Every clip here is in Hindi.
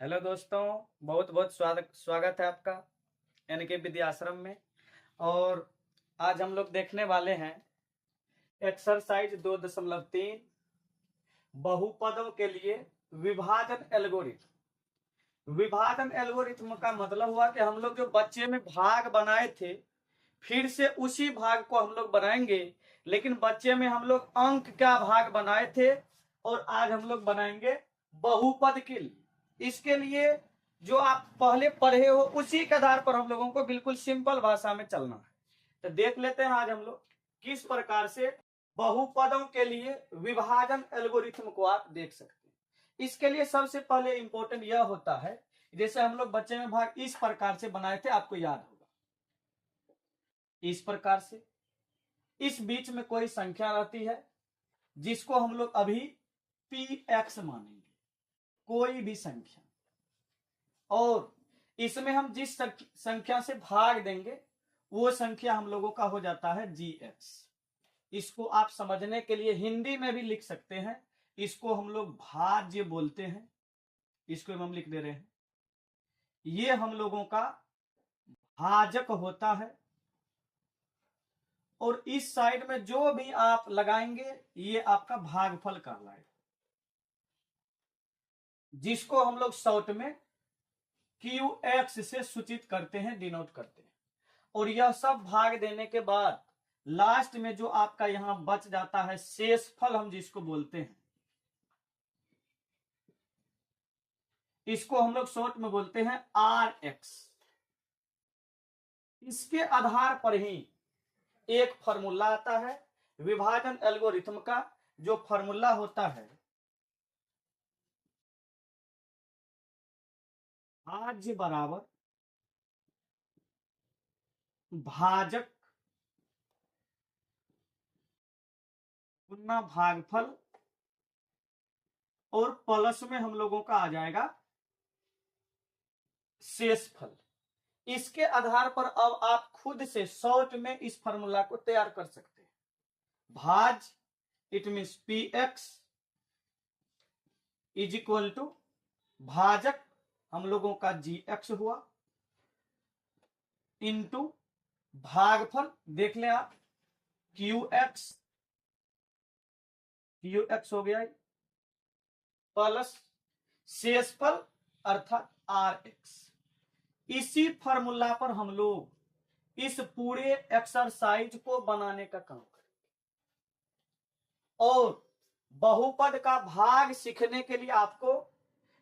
हेलो दोस्तों, बहुत बहुत स्वागत स्वागत है आपका एनके विद्याश्रम में। और आज हम लोग देखने वाले हैं एक्सरसाइज 2.3 बहुपदों के लिए विभाजन एल्गोरिथम। विभाजन एल्गोरिथम का मतलब हुआ कि हम लोग जो बच्चे में भाग बनाए थे फिर से उसी भाग को हम लोग बनाएंगे, लेकिन बच्चे में हम लोग अंक का भाग बनाए थे और आज हम लोग बनाएंगे बहुपद के लिए। इसके लिए जो आप पहले पढ़े हो उसी के आधार पर हम लोगों को बिल्कुल सिंपल भाषा में चलना है। तो देख लेते हैं आज हम लोग किस प्रकार से बहुपदों के लिए विभाजन एल्गोरिथम को आप देख सकते हैं। इसके लिए सबसे पहले इंपॉर्टेंट यह होता है, जैसे हम लोग बच्चे में भाग इस प्रकार से बनाए थे, आपको याद होगा इस प्रकार से इस बीच में कोई संख्या रहती है जिसको हम लोग अभी पी एक्स मानेंगे, कोई भी संख्या, और इसमें हम जिस संख्या से भाग देंगे वो संख्या हम लोगों का हो जाता है जी एक्स। इसको आप समझने के लिए हिंदी में भी लिख सकते हैं, इसको हम लोग भाज्य बोलते हैं। इसको हम लिख दे रहे हैं, ये हम लोगों का भाजक होता है। और इस साइड में जो भी आप लगाएंगे ये आपका भागफल कहलाएगा, जिसको हम लोग शॉर्ट में क्यू एक्स से सूचित करते हैं, डिनोट करते हैं। और यह सब भाग देने के बाद लास्ट में जो आपका यहां बच जाता है शेषफल, हम जिसको बोलते हैं, इसको हम लोग शॉर्ट में बोलते हैं आर एक्स। इसके आधार पर ही एक फॉर्मूला आता है विभाजन एल्गोरिथम का। जो फॉर्मूला होता है भाज्य बराबर भाजक गुना भागफल, और प्लस में हम लोगों का आ जाएगा शेषफल। इसके आधार पर अब आप खुद से शॉर्ट में इस फॉर्मूला को तैयार कर सकते हैं। भाज it means P x is equal to भाजक हम लोगों का जी एक्स हुआ इंटू भागफल, देख लें आप, क्यू एक्स हो गया, प्लस शेषफल अर्थात आर एक्स। इसी फॉर्मूला पर हम लोग इस पूरे एक्सरसाइज को बनाने का काम करें। और बहुपद का भाग सीखने के लिए आपको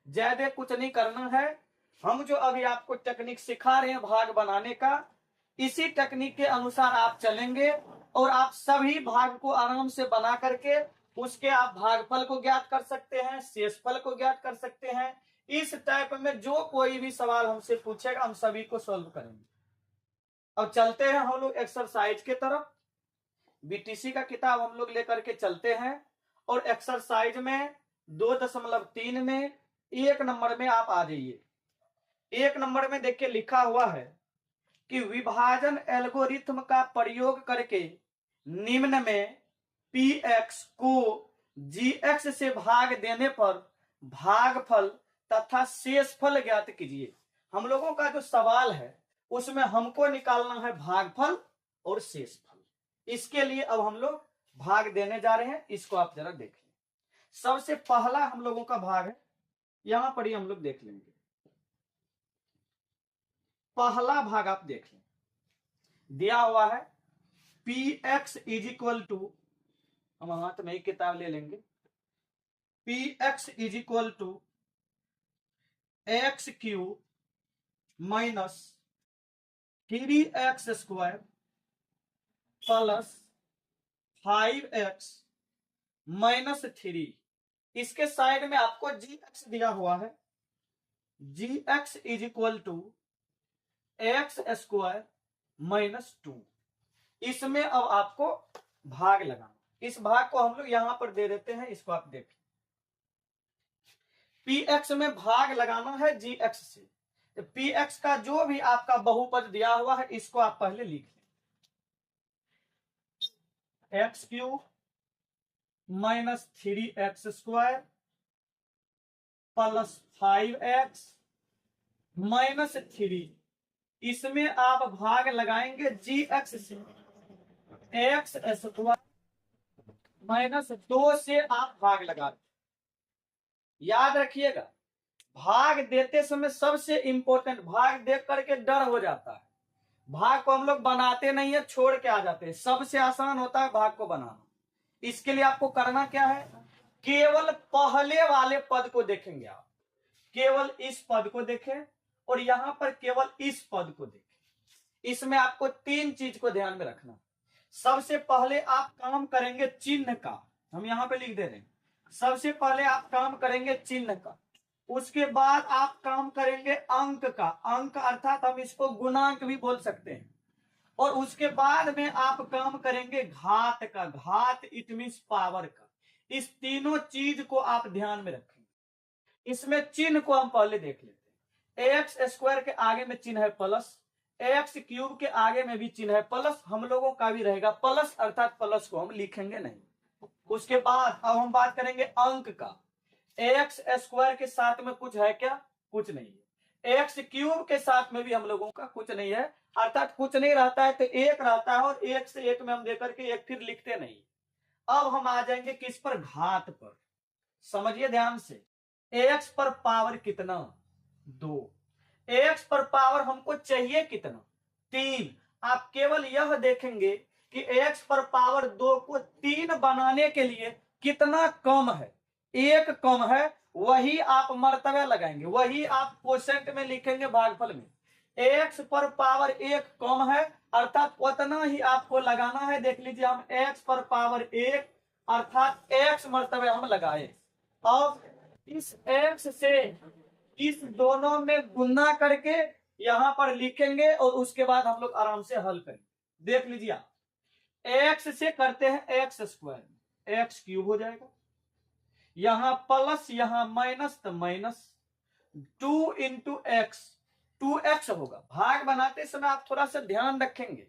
ज्यादा कुछ नहीं करना है। हम जो अभी आपको टेक्निक सिखा रहे हैं भाग बनाने का, इसी टेक्निक के अनुसार आप चलेंगे और आप सभी भाग को आराम से बना करके उसके आप भागफल को ज्ञात कर सकते हैं, शेषफल को ज्ञात कर सकते हैं। इस टाइप में जो कोई भी सवाल हमसे पूछेगा हम सभी को सॉल्व करेंगे। अब चलते हैं हम लोग एक्सरसाइज के तरफ। बीटीसी का किताब हम लोग लेकर के चलते हैं और एक्सरसाइज में 2.3 में 1 नंबर में आप आ जाइए। 1 नंबर में देखिए लिखा हुआ है कि विभाजन एल्गोरिथम का प्रयोग करके निम्न में पी एक्स को जी एक्स से भाग देने पर भागफल तथा शेषफल ज्ञात कीजिए। हम लोगों का जो सवाल है उसमें हमको निकालना है भागफल और शेषफल। इसके लिए अब हम लोग भाग देने जा रहे हैं, इसको आप जरा देख लें। सबसे पहला हम लोगों का भाग है, यहां पर ही हम लोग देख लेंगे। पहला भाग आप देख लें, दिया हुआ है P x is equal to, हम हाथ में ही किताब ले लेंगे, P x is equal to x cube minus 3x square plus 5x minus 3। इसके साइड में आपको जी एक्स दिया हुआ है, g x is equal to x square minus 2। इसमें अब आपको भाग लगाना, इस भाग को हम लोग यहां पर दे देते हैं, इसको आप देखें। पी एक्स में भाग लगाना है जी एक्स से, तो पी एक्स का जो भी आपका बहुपद दिया हुआ है इसको आप पहले लिख लें, x cube minus 3x square plus 5x minus 3। इसमें आप भाग लगाएंगे gx से, x स्क्वायर माइनस 2 से आप भाग लगा। याद रखिएगा, भाग देते समय सबसे इंपॉर्टेंट, भाग देख करके डर हो जाता है, भाग को हम लोग बनाते नहीं है, छोड़ के आ जाते हैं। सबसे आसान होता है भाग को बनाना। इसके लिए आपको करना क्या है, केवल पहले वाले पद को देखेंगे आप, केवल इस पद को देखें और यहां पर केवल इस पद को देखें। इसमें आपको 3 चीज को ध्यान में रखना। सबसे पहले आप काम करेंगे चिन्ह का, हम यहां पे लिख दे रहे हैं। सबसे पहले आप काम करेंगे चिन्ह का, उसके बाद आप काम करेंगे अंक का, अंक अर्थात हम इसको गुणांक भी बोल सकते हैं, और उसके बाद में आप काम करेंगे घात का, घात इट मींस पावर का। इस तीनों चीज को आप ध्यान में रखेंगे। इसमें चिन्ह को हम पहले देख लेते हैं। एक्स स्क्वायर के आगे में चिन्ह है प्लस, एक्स क्यूब के आगे में भी चिन्ह है प्लस, हम लोगों का भी रहेगा प्लस, अर्थात प्लस को हम लिखेंगे नहीं। उसके बाद अब हम बात करेंगे अंक का। एक्स स्क्वायर के साथ में कुछ है क्या, कुछ नहीं है। एक्स क्यूब के साथ में भी हम लोगों का कुछ नहीं है, अर्थात कुछ नहीं रहता है तो एक रहता है, और एक से एक में हम देकर के एक फिर लिखते नहीं। अब हम आ जाएंगे किस पर, घात पर। समझिए ध्यान से, एक्स पर पावर कितना, 2। एक्स पर पावर हमको चाहिए कितना, 3। आप केवल यह देखेंगे कि एक्स पर पावर 2 को 3 बनाने के लिए कितना कम है, 1 कम है, वही आप मर्तबा लगाएंगे, वही आप क्वोशेंट में लिखेंगे भागफल में। एक्स पर पावर 1 कम है, अर्थात उतना ही आपको लगाना है। देख लीजिए, हम एक्स पर पावर 1 अर्थात एक्स मर्तबे हम लगाए, और इस एक्स से इस दोनों में गुना करके यहां पर लिखेंगे, और उसके बाद हम लोग आराम से हल करेंगे। देख लीजिए, आप एक्स से करते हैं एक्स स्क्वायर, एक्स क्यूब हो जाएगा, यहां प्लस यहां माइनस, तो माइनस 2 इंटू एक्स, 2x होगा। भाग बनाते समय आप थोड़ा सा ध्यान रखेंगे,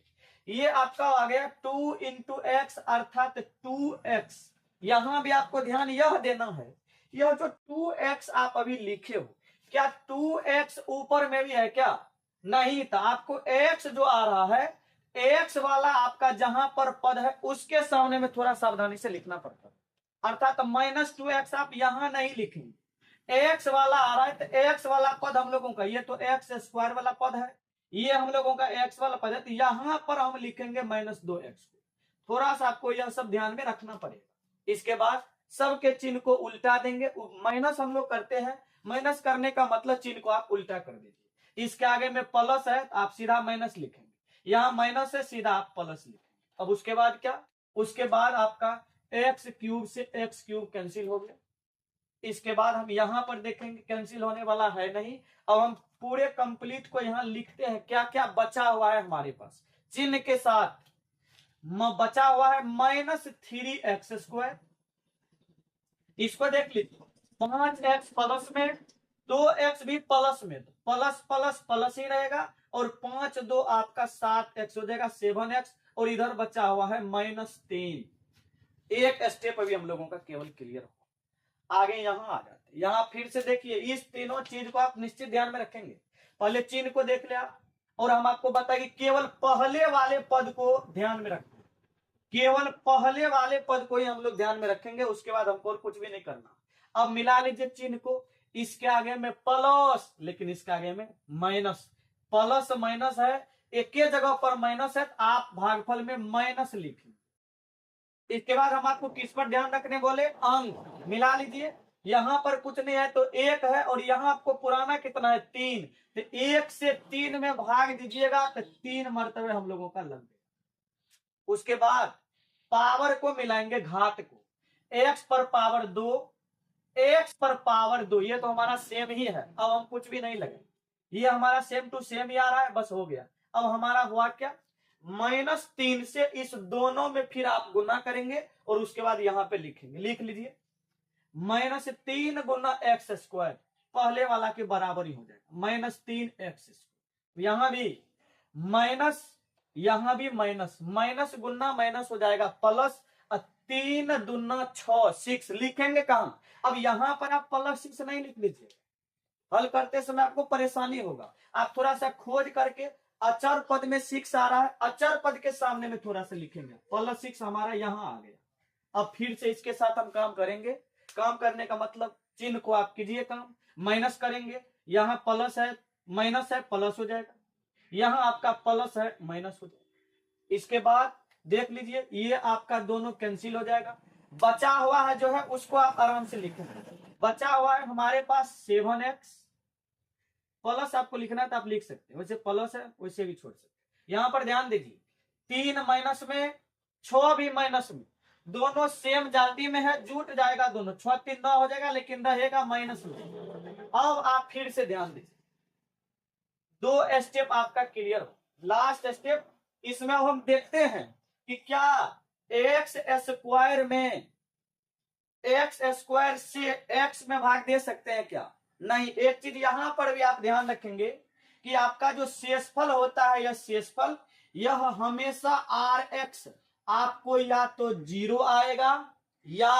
ये आपका आ गया 2 इंटू एक्स अर्थात 2x। यहां भी आपको ध्यान यह देना है, यह जो 2x आप अभी लिखे हो, क्या 2x ऊपर में भी है क्या, नहीं था। आपको x जो आ रहा है, x वाला आपका जहां पर पद है उसके सामने में थोड़ा सावधानी से लिखना पड़ता है, अर्थात -2x आप यहां नहीं लिखेंगे। एक्स वाला आ रहा है तो एक्स वाला पद हम लोगों का, ये तो एक्स स्क्वायर वाला पद है, ये हम लोगों का एक्स वाला पद है, तो यहां पर हम लिखेंगे -2x को। थोड़ा सा आपको यह सब ध्यान में रखना पड़ेगा। इसके बाद सबके चिन्ह को उल्टा देंगे, माइनस हम लोग करते हैं, माइनस करने का मतलब चिन्ह को आप उल्टा कर दीजिए। इसके आगे में प्लस है, आप सीधा माइनस लिखेंगे, यहाँ माइनस है, सीधा आप प्लस लिखेंगे। अब उसके बाद क्या, उसके बाद आपका एक्स क्यूब से एक्स क्यूब कैंसिल हो गया। इसके बाद हम यहां पर देखेंगे कैंसिल होने वाला है नहीं। अब हम पूरे कंप्लीट को यहां लिखते हैं, क्या क्या बचा हुआ है हमारे पास चिन्ह के साथ। बचा हुआ है -3x², इसको देख लीजिए, 5x प्लस में, 2x भी प्लस में, तो प्लस प्लस प्लस ही रहेगा, और 5 2 आपका 7x हो जाएगा, 7x, और इधर बचा हुआ है -3। एक स्टेप अभी हम लोगों का केवल क्लियर हो, आगे यहां आ जाते। यहां फिर से देखिए, इस तीनों चीज को आप निश्चित ध्यान में रखेंगे। पहले चिन्ह को देख लिया, और हम आपको बताएंगे केवल पहले वाले पद को ध्यान में रखें, केवल पहले वाले पद को ही हम लोग ध्यान में रखेंगे, उसके बाद हमको और कुछ भी नहीं करना। अब मिला लीजिए चिन्ह को, इसके आगे में प्लस, लेकिन इसके आगे में माइनस, प्लस माइनस है, एक ही जगह पर माइनस है, आप भागफल में माइनस लिखें। इसके बाद हम आपको किस पर ध्यान रखने बोले, अंक। मिला लीजिए, यहां पर कुछ नहीं है तो 1 है, और यहां आपको पुराना कितना है, 3, तो 1 से 3 में भाग दीजिएगा तो 3 मर्तबे हम लोगों का लग गया। उसके बाद पावर को मिलाएंगे घात को, x पर पावर 2, x पर पावर 2, ये तो हमारा सेम ही है, अब हम कुछ भी नहीं लगे, ये हमारा सेम टू सेम ही आ रहा है, बस हो गया। अब हमारा हुआ क्या, -3 से इस दोनों में फिर आप गुना करेंगे, और उसके बाद यहां पे लिखेंगे, लिख लीजिए -3 गुना x², पहले वाला के बराबर ही हो जाएगा, -3x²। यहां भी माइनस, यहां भी माइनस, माइनस गुना माइनस हो जाएगा प्लस, 3 दूना 6, 6 लिखेंगे कहां? अब यहां पर आप +6 नहीं लिख लीजिए, हल करते समय आपको परेशानी होगा। आप थोड़ा सा खोज करके अचर पद में 6 आ रहा है, अचर पद के सामने में थोड़ा सा लिखेंगे, +6 हमारा यहां आ गया। अब फिर से इसके साथ हम काम करेंगे। काम करने का मतलब चिन्ह को आप कीजिए काम, माइनस करेंगे, यहाँ प्लस है माइनस है प्लस हो जाएगा, यहाँ आपका प्लस है माइनस हो जाएगा। इसके बाद देख लीजिए ये आपका दोनों कैंसिल हो जाएगा। बचा हुआ है जो है उसको आप आराम से लिखेंगे। बचा हुआ है हमारे पास 7x, प्लस आपको लिखना है तो आप लिख सकते हैं, वैसे प्लस है वैसे भी छोड़ सकते हैं। यहां पर ध्यान दीजिए 3 माइनस में 6 भी माइनस में, दोनों सेम जाति में है, जुट जाएगा दोनों, 6 3 9 हो जाएगा लेकिन रहेगा माइनस में। अब आप फिर से ध्यान दीजिए, 2 स्टेप आपका क्लियर हो। लास्ट स्टेप इसमें हम देखते हैं कि क्या एक्स स्क्वायर में एक्स स्क्वायर से एक्स में भाग दे सकते हैं क्या? नहीं। एक चीज यहां पर भी आप ध्यान रखेंगे कि आपका जो शेषफल होता है यह शेषफल यह हमेशा आर एक्स आपको या तो 0 आएगा या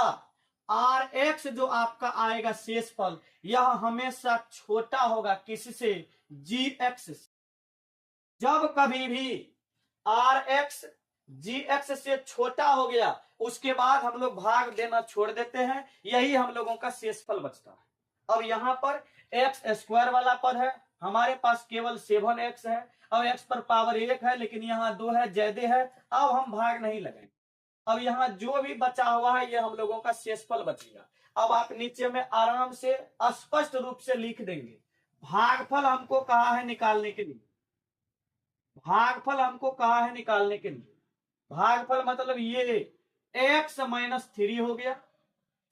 आर एक्स जो आपका आएगा शेषफल यह हमेशा छोटा होगा किससे? जी एक्स। जब कभी भी आर एक्स जी एक्स से छोटा हो गया उसके बाद हम लोग भाग देना छोड़ देते हैं, यही हम लोगों का शेषफल बचता है। अब यहाँ पर एक्स स्क्वायर वाला पद है, हमारे पास केवल 7x है। अब x पर पावर 1 है लेकिन यहाँ 2 है, ज्यादा है, अब हम भाग नहीं लगाएंगे। अब यहाँ जो भी बचा हुआ है ये हम लोगों का शेषफल बचेगा। अब आप नीचे में आराम से स्पष्ट रूप से लिख देंगे, भागफल हमको कहा है निकालने के लिए, भागफल हमको कहा है निकालने के लिए। भागफल मतलब ये x माइनस 3 हो गया।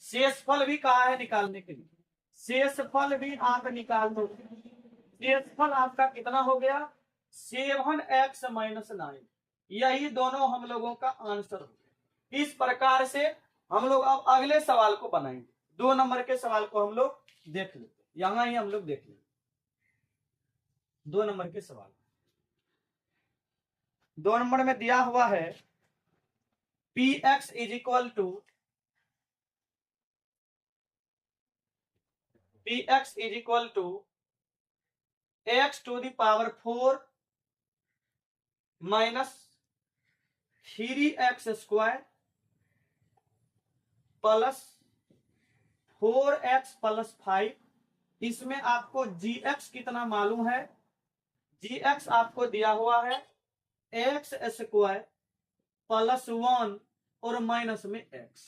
शेषफल भी कहा है निकालने के लिए, शेषफल भी आप निकाल दो। शेषफल आपका कितना हो गया? 7x minus 9। यही दोनों हम लोगों का आंसर हो गया। इस प्रकार से हम लोग अब अगले सवाल को बनाएंगे। 2 नंबर के सवाल को हम लोग देख लेते, यहां ही हम लोग देख लेते 2 नंबर के सवाल। 2 नंबर में दिया हुआ है px is equal to px is equal to x to the power 4 minus 3x square plus 4x plus 5। इसमें आपको gx कितना मालूम है? gx आपको दिया हुआ है x स्क्वायर प्लस 1 और माइनस में x।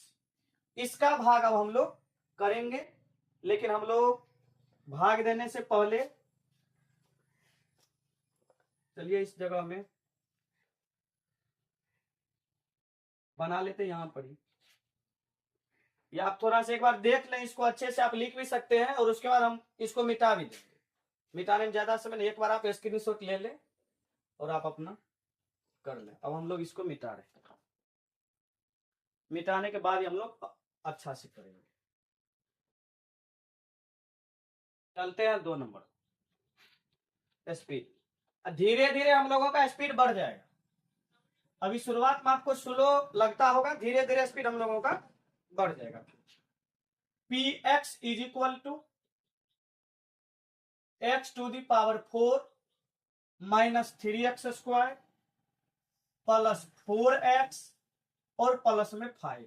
इसका भाग अब हम लोग करेंगे, लेकिन हम लोग भाग देने से पहले चलिए इस जगह में बना लेते, यहां पर ही। या आप थोड़ा सा एक बार देख लें इसको, अच्छे से आप लिख भी सकते हैं और उसके बाद हम इसको मिटा भी देंगे। मिटाने में ज्यादा समय नहीं, एक बार आप स्क्रीनशॉट ले लें और आप अपना कर लें। अब हम लोग इसको मिटा रहे हैं, मिटाने के बाद ही हम लोग अच्छा से करेंगे। चलते हैं 2 नंबर स्पीड। धीरे धीरे हम लोगों का स्पीड बढ़ जाएगा। अभी शुरुआत में आपको स्लो लगता होगा, धीरे धीरे स्पीड हम लोगों का बढ़ जाएगा। px is equal to x to the power 4 minus 3x square plus 4x और प्लस में 5।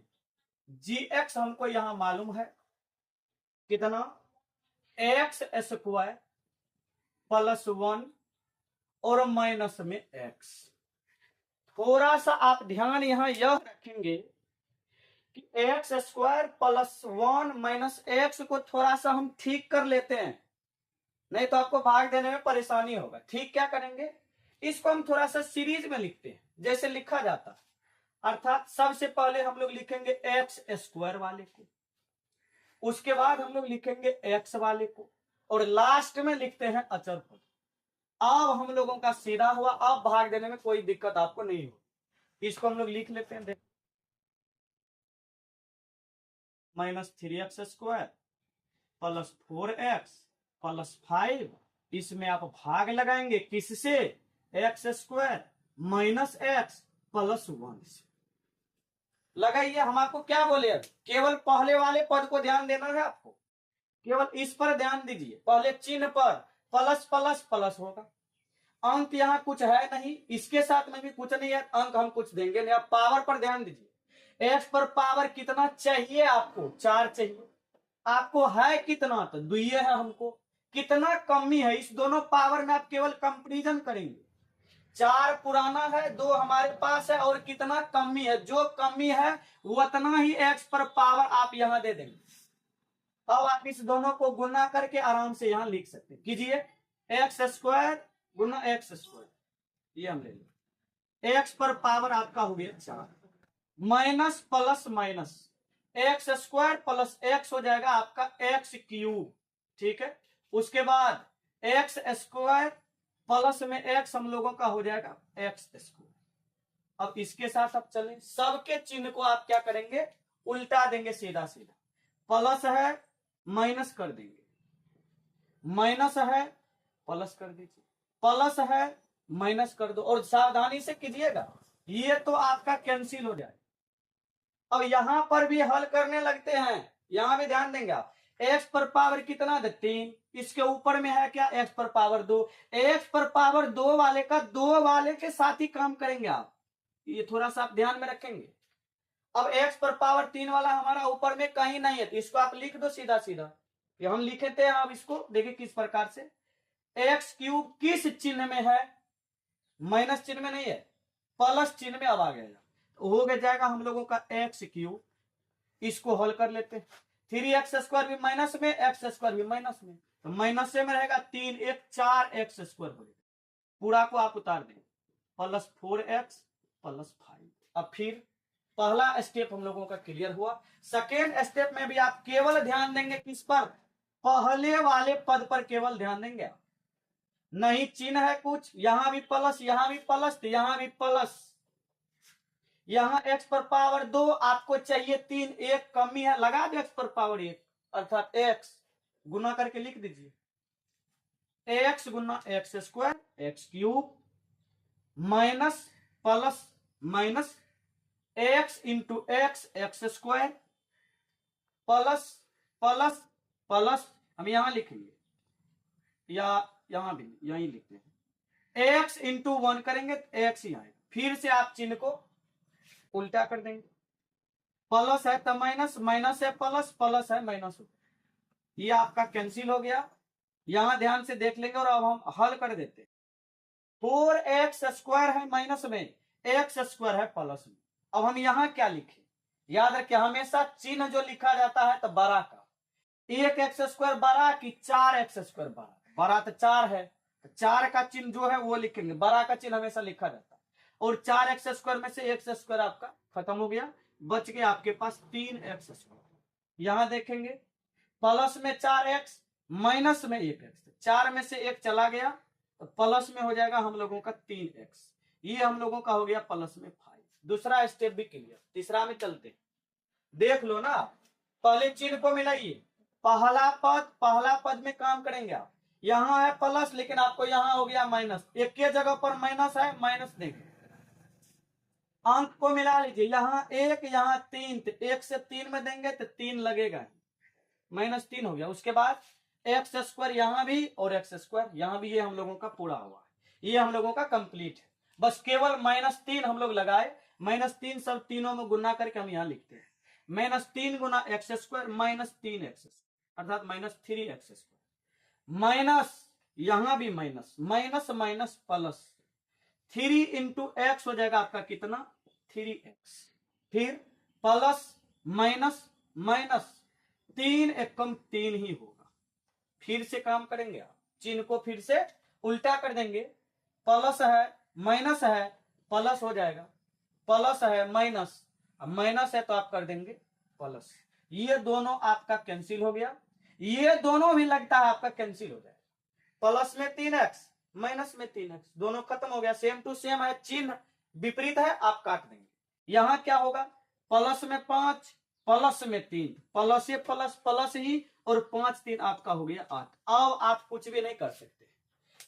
gx हमको यहां मालूम है कितना? x स्क्वायर प्लस 1 और माइनस में x। थोड़ा सा आप ध्यान यहां यह रखेंगे कि x square plus 1 minus x को थोड़ा सा हम ठीक कर लेते हैं, नहीं तो आपको भाग देने में परेशानी होगा। ठीक क्या करेंगे? इसको हम थोड़ा सा सीरीज में लिखते हैं जैसे लिखा जाता है, अर्थात सबसे पहले हम लोग लिखेंगे एक्स स्क्वायर वाले को, उसके बाद हम लोग लिखेंगे एक्स वाले को और लास्ट में लिखते हैं अचर पद। अब हम लोगों का सीधा हुआ, अब भाग देने में कोई दिक्कत आपको नहीं हो। इसको हम लोग लिख लेते हैं, minus 3x square plus 4x plus 5। इसमें आप भाग लगाएंगे किससे? X square minus x plus 1 से। लगाइए। हम आपको क्या बोले, अब केवल पहले वाले पद को ध्यान देना है आपको, केवल इस पर ध्यान दीजिए। पहले चिन्ह पर प्लस प्लस प्लस होगा, अंक यहाँ कुछ है नहीं, इसके साथ में भी कुछ नहीं है, अंक हम कुछ देंगे नहीं। अब पावर पर ध्यान दीजिए, एक्स पर पावर कितना चाहिए आपको, 4 चाहिए। आपको है कितना, तो 2 है हमको। कितना कमी है, इस दोनों पावर में आप केवल कंपेरिजन करेंगे। 4 पुराना है, 2 हमारे पास है, और कितना कमी है, जो कमी है उतना ही एक्स पर पावर आप यहां दे देंगे। अब आप इस दोनों को गुना करके आराम से यहां लिख सकते हैं। कीजिए, एक्स स्क्वायर गुना एक्स स्क्वायर, ये हम ले लें। एक्स पर पावर आपका हो गया 4, minus plus minus, x square plus x हो जाएगा आपका एक्स क्यूब, ठीक है। उसके बाद एक्स स्क्वायर प्लस में एक्स हम लोगों का हो जाएगा एक्स स्क्वायर। अब इसके साथ आप चलें, सबके चिन्ह को आप क्या करेंगे, उल्टा देंगे, सीधा सीधा। प्लस है माइनस कर देंगे, माइनस है प्लस कर दीजिए, प्लस है माइनस कर दो, और सावधानी से कीजिएगा, ये तो आपका कैंसिल हो जाए। अब यहां पर भी हल करने लगते हैं, यहां भी ध्यान देंगे आप। एक्स पर पावर कितना है, 3, इसके ऊपर में है क्या, एक्स पर पावर 2। एक्स पर पावर 2 वाले का 2 वाले के साथ ही काम करेंगे आप, ये थोड़ा सा आप ध्यान में रखेंगे। अब एक्स पर पावर 3 वाला हमारा ऊपर में कहीं नहीं है, तो इसको आप लिख दो सीधा सीधा। ये हम लिखे थे, अब इसको देखिए किस प्रकार से। एक्स क्यूब किस चिन्ह में है, माइनस चिन्ह में नहीं है, प्लस चिन्ह में अब आ गया, तो हो गया जाएगा हम लोगों का एक्स क्यूब। इसको हल कर लेते हैं, 3x स्क्वायर भी माइनस में, एक्स स्क्वायर भी माइनस में, तो माइनस से में रहेगा 3 1 4 एक्स स्क्वायर हो जाएगा। पूरा को आप उतार दें, प्लस 4x प्लस 5। अब फिर पहला स्टेप हम लोगों का क्लियर हुआ। सेकेंड स्टेप में भी आप केवल ध्यान देंगे किस पर, पहले वाले पद पर केवल ध्यान देंगे आप। नहीं चिन्ह है कुछ, यहां भी प्लस, यहां भी प्लस, तो यहां भी प्लस। यहां एक्स पर पावर 2 आपको चाहिए 3, एक कमी है, लगा दो एक्स पर पावर 1, अर्थात एक्स गुना करके लिख दीजिए, एक्स गुना x square x cube minus plus minus x into x x square plus plus plus, हम यहां लिखेंगे या यहां भी यहीं लिखते हैं, एक्स इंटू 1 करेंगे तो एक्स ही आएगा। फिर से आप चिन्ह को उल्टा कर देंगे, प्लस है तो माइनस, माइनस है प्लस, प्लस है माइनस, ये आपका कैंसिल हो गया। यहां ध्यान से देख लेंगे और अब हम हल कर देते हैं। 4x स्क्वायर है माइनस में, एक्स स्क्वायर है प्लस में। अब हम यहां क्या लिखे, याद रखिए हमेशा चिन्ह जो लिखा जाता है तो बड़ा का, 1x स्क्वायर बड़ा की 4x स्क्वायर बड़ा, बड़ा तो 4 है, तो 4 का चिन्ह जो है वो लिखेंगे, बड़ा का चिन्ह हमेशा लिखा जाता है। और 4x स्क्वायर में से एक्स स्क्वायर आपका खत्म हो गया, बच गया आपके पास 3x स्क्वायर। यहां देखेंगे प्लस में 4x माइनस में 1x, 4 में से 1 चला गया तो प्लस में हो जाएगा हम लोगों का 3x, ये हम लोगों का हो गया प्लस में 5। दूसरा स्टेप भी क्लियर, तीसरा में चलते हैं। देख लो ना, पहले चिन्ह को मिलाइए, पहला पद में काम करेंगे आप। यहां है प्लस लेकिन आपको यहां हो गया माइनस, एक के जगह पर माइनस है, माइनस देंगे। अंक को मिला लीजिए, यहां 1 यहां 3, तो 1 से 3 में देंगे तो 3 लगेगा, माइनस 3 हो गया। उसके बाद एक्स स्क्वायर यहां भी और एक्स स्क्वायर यहां भी, ये हम लोगों का पूरा हुआ है, ये हम लोगों का कंप्लीट है। बस केवल -3 हम लोग लगाए, -3 सब तीनों में गुना करके हम यहां लिखते हैं, -3 गुना एक्स स्क्वायर -3x अर्थात -3x स्क्वायर, माइनस यहां भी minus, minus minus plus, 3 into x हो जाएगा आपका कितना 3x, फिर प्लस माइनस माइनस, 3 एकम 3 ही होगा। फिर से काम करेंगे आप, चिन्ह को फिर से उल्टा कर देंगे, प्लस है माइनस है प्लस हो जाएगा, प्लस है माइनस, माइनस है तो आप कर देंगे प्लस, ये दोनों आपका कैंसिल हो गया, ये दोनों भी लगता है आपका कैंसिल हो जाएगा। प्लस में 3x माइनस में 3x दोनों खत्म हो गया, सेम टू सेम है, चिन्ह विपरीत है, आप काट देंगे। यहां क्या होगा, प्लस में 5 प्लस में 3, प्लस ये प्लस प्लस ही, और 5 3 आपका हो गया 8। अब आप कुछ भी नहीं कर सकते,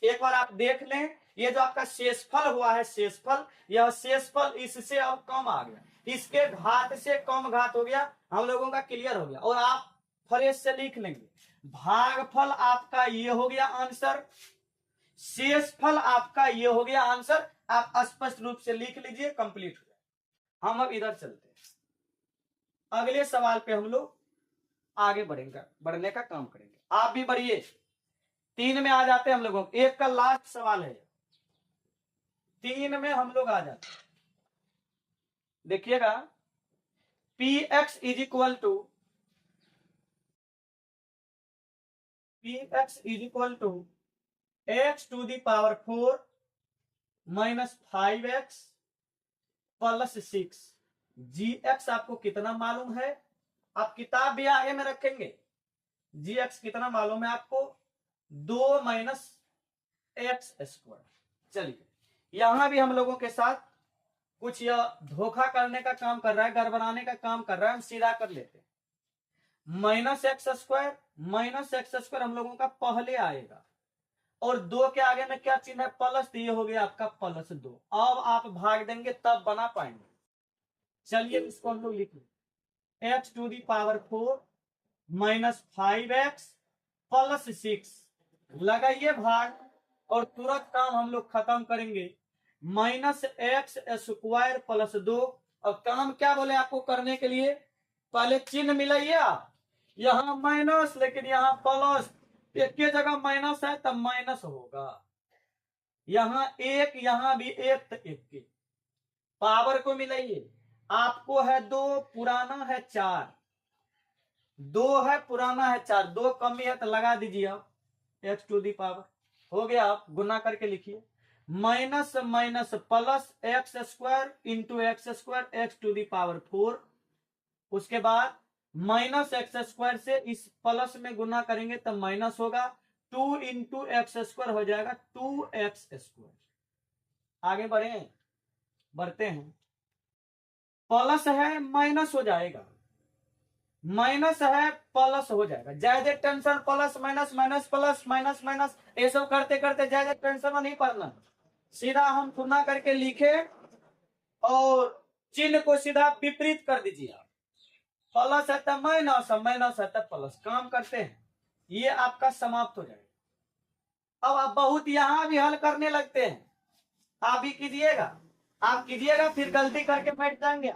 एक बार आप देख लें, ये जो आपका शेषफल हुआ है शेषफल, यह शेषफल इससे अब कम आ गया, इसके घात से कम घात हो गया, हम लोगों का क्लियर हो गया। और आप फ्रेश से लिख लेंगे, भागफल आपका ये हो गया आंसर, शेषफल आपका ये हो गया आंसर। आप स्पष्ट रूप से लिख लीजिए, कंप्लीट हो जाए। हम अब इधर चलते हैं, अगले सवाल पे हम लोग आगे बढ़ेंगे, बढ़ने का काम करेंगे। आप भी बढ़िए, 3 में आ जाते हैं हम लोगों। एक का लास्ट सवाल है, 3 में हम लोग आ जाते हैं। देखिएगा, P x is equal to x to the power 4 minus 5x plus 6। G x आपको कितना मालूम है, आप किताब भी आगे में रखेंगे। जी एक्स कितना मालूम है आपको, 2 माइनस एक्स स्क्वायर। चलिए, यहां भी हम लोगों के साथ कुछ यह धोखा करने का काम कर रहा है, गड़बड़ाने का काम कर रहा है। हम सीधा कर लेते हैं, माइनस एक्स स्क्वायर हम लोगों का पहले आएगा, और 2 के आगे में क्या चिन्ह है, प्लस, तो ये हो गया आपका प्लस 2। अब आप भाग देंगे तब बना पाएंगे। चलिए इसको हम लोग लिख लें, x to the power 4 minus 5x plus 6, लगाइए भाग और तुरंत काम हम लोग खत्म करेंगे। माइनस एक्स स्क्वायर प्लस 2, और काम क्या बोले आपको करने के लिए, पहले चिन्ह मिलाइए आप, यहां माइनस लेकिन यहां प्लस, एक के जगह माइनस है तब माइनस होगा, यहां एक, यहां भी एक, तो एक के पावर को मिलाइए। आपको है 2, पुराना है 4, 2 है पुराना है 4, 2 कमी है तो लगा दीजिए आप, एक्स टू दी पावर हो गया। आप गुना करके लिखिए, minus minus plus x square into x square x to the power 4। उसके बाद माइनस एक्स स्क्वायर से इस प्लस में गुना करेंगे तब माइनस होगा, 2 इंटू एक्स स्क्वायर हो जाएगा 2x स्क्वायर। आगे बढ़े, बढ़ते हैं, प्लस है माइनस हो जाएगा, माइनस है प्लस हो जाएगा, ज्यादा tension, plus minus minus plus minus minus, ये सब करते करते ज्यादा टेंशन नहीं पड़ना, सीधा हम गुना करके लिखे और चिन्ह को सीधा विपरीत कर दीजिए आप, प्लस है तब माइनस, माइनस है तब प्लस, काम करते हैं, ये आपका समाप्त हो जाएगा। अब आप बहुत यहां भी हल करने लगते हैं, आप भी कीजिएगा, आप कीजिएगा फिर गलती करके बैठ जाएंगे।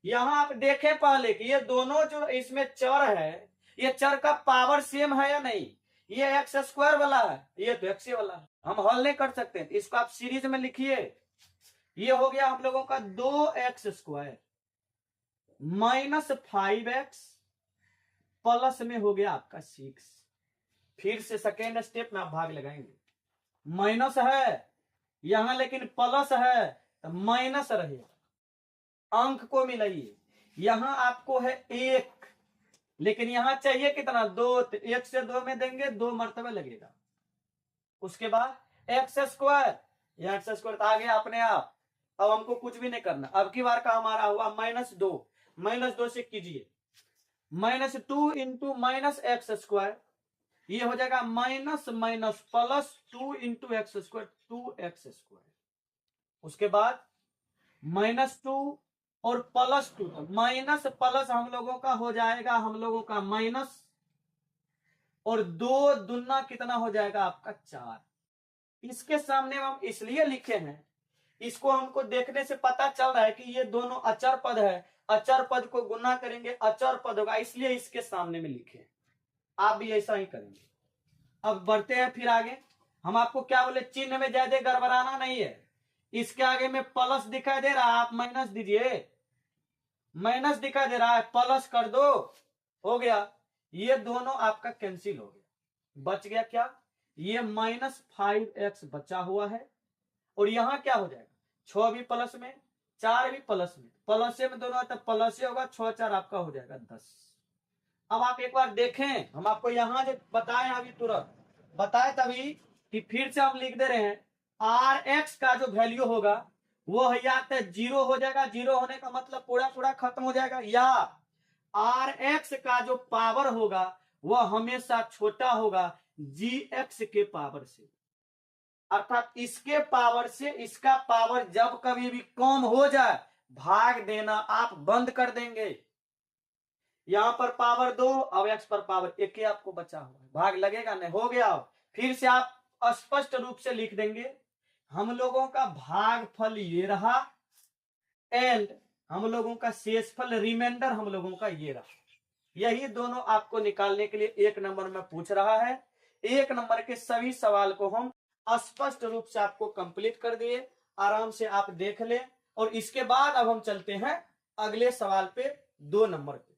यहां आप देखें पहले कि ये दोनों जो इसमें चर है, ये चर का पावर सेम है या नहीं, ये एक्स स्क्वायर वाला है, ये तो एक्स वाला है, हम हल नहीं कर सकते, इसको आप सीरीज में लिखिए। ये हो गया हम लोगों का 2x square minus 5x plus में हो गया आपका 6। फिर से सेकेंड स्टेप में आप भाग लगाएंगे, माइनस है यहां लेकिन प्लस है तो माइनस रहेगा, अंक को मिलाइए, यहां आपको है 1 लेकिन यहां चाहिए कितना, 2, तो 1 से 2 में देंगे, 2 मर्तबा लगेगा। उसके बाद एक्स स्क्वायर, यह एक्स स्क्वायर तो आ गया अपने आप, अब हमको कुछ भी नहीं करना। अब की बार का हमारा हुआ -2, -2 से कीजिए, -2 इंटू माइनस एक्स स्क्वायर, ये हो जाएगा minus minus plus 2 into x square, 2x square. उसके बाद -2 और +2, तो माइनस प्लस हम लोगों का हो जाएगा, हम लोगों का माइनस, और 2 दूना कितना हो जाएगा आपका 4। इसके सामने हम इसलिए लिखे हैं, इसको हमको देखने से पता चल रहा है कि ये दोनों अचर पद है, अचर पद को गुना करेंगे अचर पद होगा, इसलिए इसके सामने में लिखे। आप भी ऐसा ही करेंगे। अब बढ़ते हैं फिर आगे, हम आपको क्या बोले, चिन्ह में ज्यादा गड़बड़ाना नहीं है, इसके आगे में प्लस दिखाई दे रहा है, आप माइनस दीजिए, माइनस दिखाई दे रहा है प्लस कर दो, हो गया, ये दोनों आपका कैंसिल हो गया, बच गया क्या, ये -5x बचा हुआ है, और यहां क्या हो जाएगा, 6 भी प्लस में 4 भी प्लस में, प्लस में दोनों तो प्लस होगा, 6 4 आपका हो जाएगा 10। अब आप एक बार देखें, हम आपको यहां जो बताए अभी तुरंत बताए तभी कि फिर से हम लिख दे रहे हैं, Rx का जो वैल्यू होगा वो या तो 0 हो जाएगा, 0 होने का मतलब पूरा पूरा खत्म हो जाएगा, या Rx का जो पावर होगा वह हमेशा छोटा होगा Gx के पावर से, अर्थात इसके पावर से इसका पावर जब कभी भी कम हो जाए भाग देना आप बंद कर देंगे। यहां पर पावर 2 और x पर पावर 1 ही आपको बचा हुआ है, भाग लगेगा नहीं, हो गया। फिर से आप स्पष्ट रूप से लिख देंगे, हम लोगों का भागफल ये रहा एंड हम लोगों का शेषफल रिमाइंडर हम लोगों का ये रहा। यही दोनों आपको निकालने के लिए 1 नंबर में पूछ रहा है। 1 नंबर के सभी सवाल को हम स्पष्ट रूप से आपको कंप्लीट कर दिए, आराम से आप देख लें। और इसके बाद अब हम चलते हैं अगले सवाल पे 2 नंबर पे।